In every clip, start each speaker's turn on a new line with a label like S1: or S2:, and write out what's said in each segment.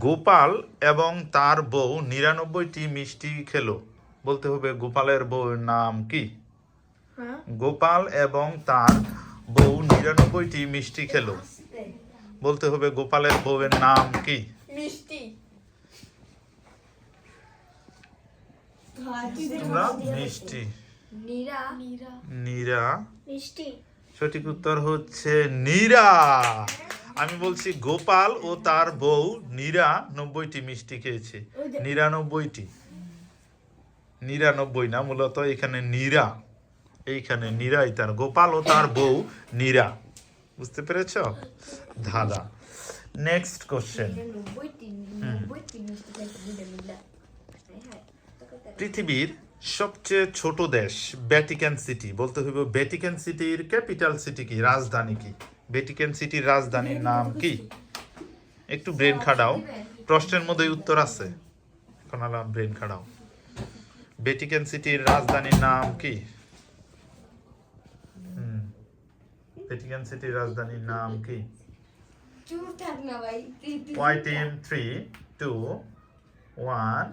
S1: গোপাল এবং তার বউ 99টি মিষ্টি খেলো, বলতে হবে গোপালের বউয়ের নাম কি? গোপাল এবং তার বউ 99টি মিষ্টি খেলো, বলতে হবে গোপালের বউয়ের নাম কি?
S2: মিষ্টি।
S1: তোমরা মিষ্টি,
S2: নীরা।
S1: নীরা।
S2: মিষ্টি।
S1: সঠিক উত্তর হচ্ছে নীরা। আমি বলছি গোপাল ও তার বউ নীরা 90টি মিষ্টি খেয়েছে। 99টি, 99 না, মূলত এখানে নীরা, এইখানে নীরাই তার, গোপাল ও তার বউ নীরা। বুঝতে পেরেছ? ধাঁধা। Next question. পৃথিবীর সবচেয়ে ছোট দেশ ভ্যাটিকান সিটি, বলতে হবে ভ্যাটিকান সিটির ক্যাপিটাল সিটি কি, রাজধানী কি? ভ্যাটিকান সিটির রাজধানীর নাম কি? একটু ব্রেন খাটাও, প্রশ্নের মধ্যেই উত্তর আছে, এখন আলাম ব্রেন খাটাও। ভ্যাটিকান সিটির রাজধানীর নাম কি? ভ্যাটিকান সিটির রাজধানীর নাম কি?
S2: চুপ থাক না ভাই।
S1: Y team 3, 2, 1।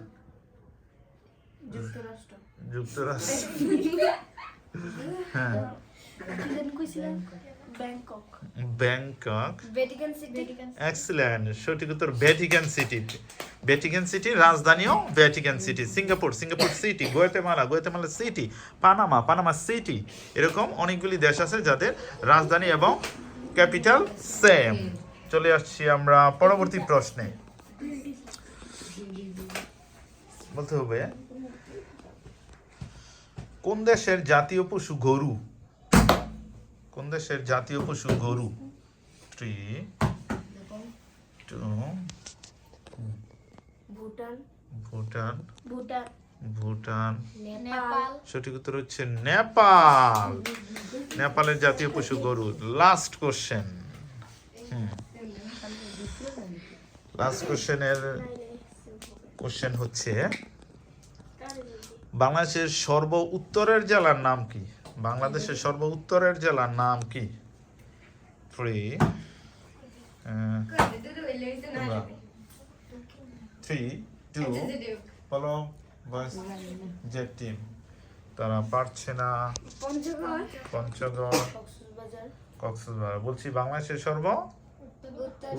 S2: যুক্তরাষ্ট্র।
S1: যুক্তরাষ্ট্র। হ্যাঁ,
S2: Bangkok.
S1: Bangkok.
S2: Vatican City.
S1: Excellent, সঠিক উত্তর ভ্যাটিকান সিটি। ভ্যাটিকান সিটির রাজধানীও Vatican City. Singapore, Singapore City. Guatemala, Guatemala City. Panama, Panama City. এরকম অনেকগুলি দেশ আছে যাদের রাজধানী এবং ক্যাপিটাল সেম। চলে আসছি আমরা পরবর্তী প্রশ্নে। বলতে হবে কোন দেশের জাতীয় পশু গরু? কোন দেশের জাতীয় পশু গরু? 3, 2।
S2: ভুটান।
S1: ভুটান,
S2: ভুটান।
S1: ভুটান।
S2: নেপাল।
S1: সঠিক উত্তর হচ্ছে নেপাল। নেপালের জাতীয় পশু গরু। Last question. লাস্ট কোশ্চেনের কোশ্চেন হচ্ছে বাংলাদেশের সর্ব উত্তরের জেলার নাম কি? বাংলাদেশের সর্ব উত্তরের জেলার নাম কি? 3, 2 বলো। বাস জেড টিম, তারা পারছে না।
S2: পঞ্চগড়।
S1: পঞ্চগড়, কক্সবাজার। বলছি বাংলাদেশের সর্ব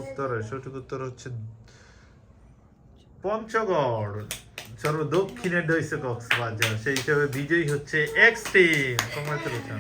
S1: উত্তরের সঠিক উত্তর হচ্ছে পঞ্চগড়। সর্ব দক্ষিণের হচ্ছে কক্সবাজার। সেই হিসাবে বিজয়ী হচ্ছে এক্স টিম। কংগ্রাচুলেশন।